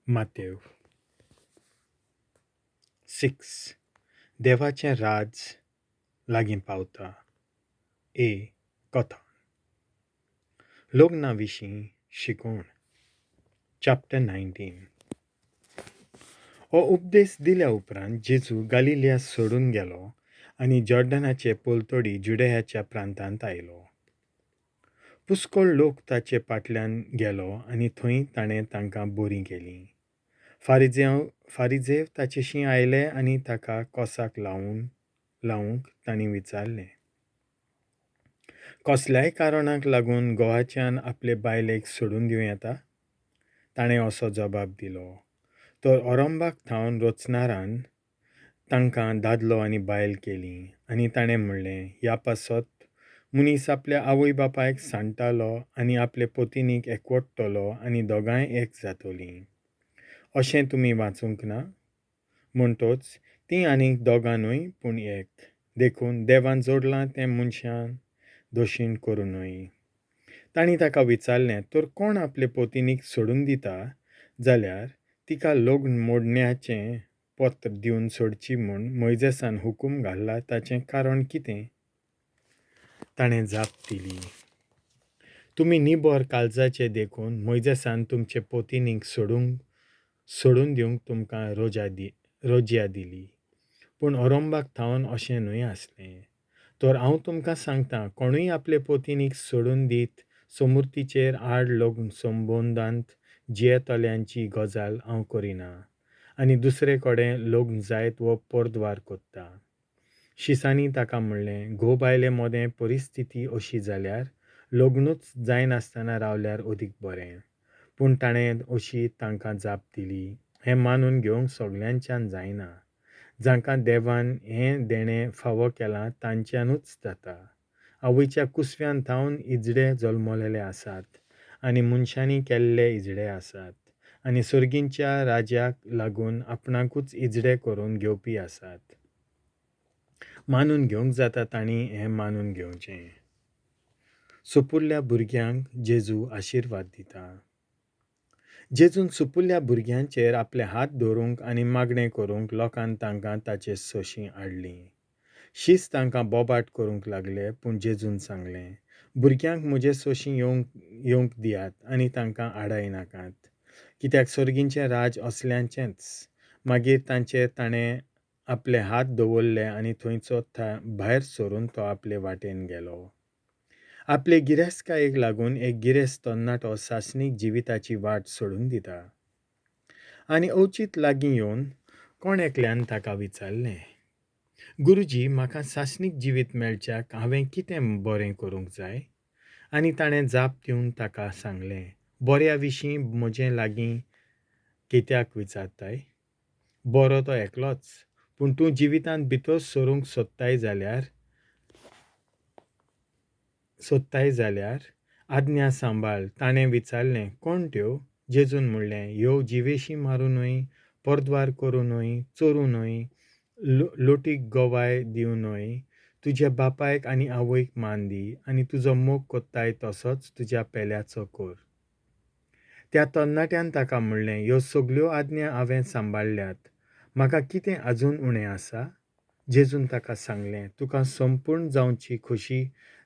मातेव 6 देवाचें राज लागीं पावता. कथा लग्ना विशीं शिकवण. चॅप्टर 19. हो उपदेश दिल्या उपरांत जेजू गालिलिया सोडून गेलो आनी जॉर्डनाचे पलतडी जुडेयाच्या प्रांतांत आयलो. पुष्कळ लोक ताचे फाटल्यान गेलो आनी थंय ताणें तांकां बरीं केलीं. फारिजेव ताचेशीं आयले आनी ताका कोसाक लावूंक तांणी विचारलें, कसल्याय कारणाक लागून घोवाच्यान आपले बायलेक सोडून दिवं येता? ताणें असो जबाब दिलो. तर अरंबाक थावन रचणारान तांकां दादलो आनी बायल केलीं आनी ताणें म्हणलें, ह्या पासत मनीस आपल्या आवय बापायक सांडटालो आनी आपले पत्नीक एकवटतलो आनी दोगांय एक जातलीं. अशें तुमी वाचूंक ना? म्हणटोच तीं आनीक दोगांनूय पूण एक. देखून देवान जोडलां तें मनशान दोशीण करूं न्हय. तांणी ताका विचारलें, तर कोण आपले पत्नीक सोडून दिता जाल्यार तिका लग्न मोडण्याचें पत्र दिवन सोडची म्हूण मोइजेसान हुकूम घाल्ला ताचें कारण कितें? ताणें जाप दिली, तुमी निबोर काळजाचे देखून मोइजेसान तुमचे पत्नीक सोडून दिवंक तुमकां रोज्या दिली. पूण अरंबाक थावन अशें न्हय आसलें. तर हांव तुमकां सांगतां, कोणूय आपले पत्नीक सोडून दीत समृद्धीचेर आड लग्न संबंदांत जियेतल्यांची गजाल हांव करिना आनी दुसरे कडेन लग्न जायत वो परतवार कोत्ता. शिसांनी ताका म्हणलें, घोव बायले मोदें परिस्थिती अशी जाल्यार लग्नूच जायनासतना रावल्यार अदीक बरें. पूण ताणें अशी तांकां जाप दिली, हें मानून घेवंक सगल्यांच्यान जायना. जांकां देवान हें देणें फावो केलां तांच्यानूच जाता. आवयच्या कुसव्यान थावन इजडे जल्मलेले आसात आनी मनशांनी केल्ले इजडे आसात आनी सर्गींच्या राज्याक लागून आपणाकूच इजडे करून घेवपी आसात. मानून घेवंक जाता तांणी हें मानून घेवचें. सुपुल्ल्या भुरग्यांक जेजू आशिर्वाद दिता. जेजून सुपुल्ल्या भुरग्यांचेर आपले हात दवरूंक आनी मागणें करूंक लोकान तांकां ताचे सोशीं हाडलीं. शीस तांकां बोबाट करूंक लागले, पूण जेजून सांगलें, भुरग्यांक म्हजे सोशीं येवंक दियात आनी तांकां आडाय नाकात, कित्याक सर्गींचें राज असल्यांचेंच. मागीर ताणें आपले हात दवरले आनी थंयचो भायर सरून तो आपले वाटेन गेलो. आपले गिरेस्तकायेक लागून एक गिरेस्त तरणाटो सासणीक जिविताची वाट सोडून दिता. आनी अवचीत लागीं येवन कोण एकल्यान ताका विचारलें, गुरुजी, म्हाका सासणीक जिवीत मेळच्याक हांवें कितें बरें करूंक जाय? आनी ताणें जाप दिवन ताका सांगलें, बऱ्या विशीं म्हजे लागीं कित्याक विचारताय? बरो तो एकलोच, पूण तूं जिवितांत भितर सरूंक सोदताय जाल्यार आज्ञा सांबाळ. ताणें विचारलें, कोण त्यो? जेजून म्हणलें, ह्यो जिवेशी मारूं न्हय, परतवार करूं न्हय, चोरूं न्हय, लोटीक गोवाय दिवं न्हय, तुज्या बापायक आनी आवयक मान दी आनी तुजो मोग कोत्ताय तसोच तुज्या पेल्याचो कर. त्या तरणाट्यान ताका म्हणलें, ह्यो सगल्यो आज्ञा हांवें सांबाळल्यात, म्हाका कितें आजून उणें आसा? जेजून ताका सांगलें, तुका संपूर्ण जावची खोशी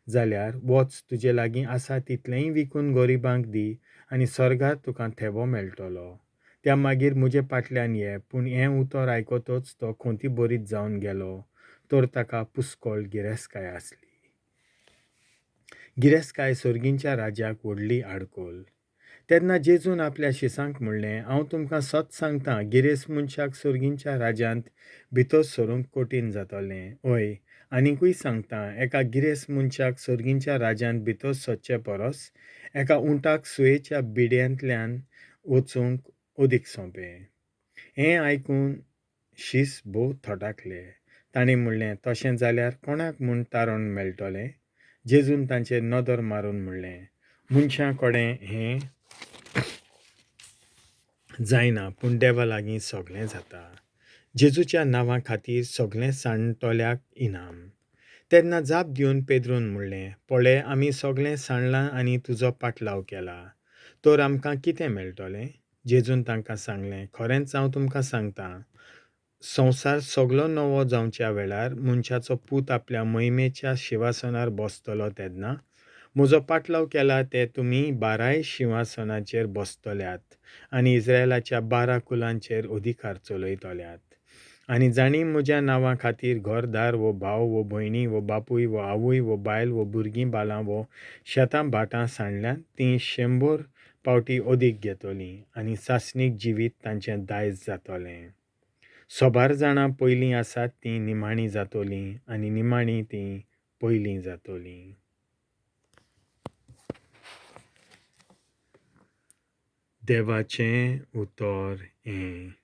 जाल्यार वच, तुजे लागीं आसा तितलेंय विकून गरिबांक दी आनी स्वर्गांत तुका थेबो मेळटलो. त्या मागीर म्हजे फाटल्यान ये. पूण हें उतर आयकतच तो खोंती भरीत जावन गेलो. तर ताका पुष्कळ गिरेस्तकाय आसली. गिरेस्तकाय सर्गींच्या राज्याक व्हडली आडकोल. तेन्ना जेजून आपल्या शिसांक म्हणलें, हांव तुमकां सत सांगतां, गिरेस्त मनशाक सर्गींच्या राज्यांत भितर सरूंक कठीण जातलें. हय, आनीकूय सांगतां, एका गिरेस्त मनशाक सर्गींच्या राज्यांत भितर सरचे परस एका उंटाक सुयेच्या बिड्यांतल्यान वचूंक अदीक सोंपें. हें आयकून शीस भोव थोटाकले. तांणी म्हणलें, तशें जाल्यार कोणाक म्हूण तारण मेळटलें? जेजून तांचेर नदर मारून म्हणलें, मनशां कडेन हें जायना, पूण देवा लागीं सगळें जाता. जेजूच्या नांवा खातीर सगळें सांडटोल्याक इनाम. तेन्ना जाप दिवन पेद्रून म्हणलें, पळय, आमी सगळें सांडलां आनी तुजो पाटलाव केला, तर आमकां कितें मेळटलें? जेजून तांकां सांगलें, खरेंच हांव तुमकां सांगतां, संवसार सगळो नवो जावच्या वेळार मनशाचो पूत आपल्या महिमेच्या शिंवासनार बसतलो तेन्ना म्हजो पाटलाव केला ते तुमी 12 शिंवासनाचेर बसतल्यात आनी इस्रायलाच्या 12 कुलांचेर अधिकार चलयतल्यात. आनी जाणी म्हज्या नांवा खातीर घरदार वो भाव वो भयणी वो बापूय वो आवय वो बायल वो भुरगीं बालां वो शेतां भाटां सांडल्यान तीं 100 पावटी अदीक घेतलीं आनी सासणीक जिवीत तांचें दायज जातलें. सोबार जाणां पयलीं आसात तीं निमाणीं जातलीं आनी निमाणीं तीं पयलीं जातलीं. देवाचें उतर हें.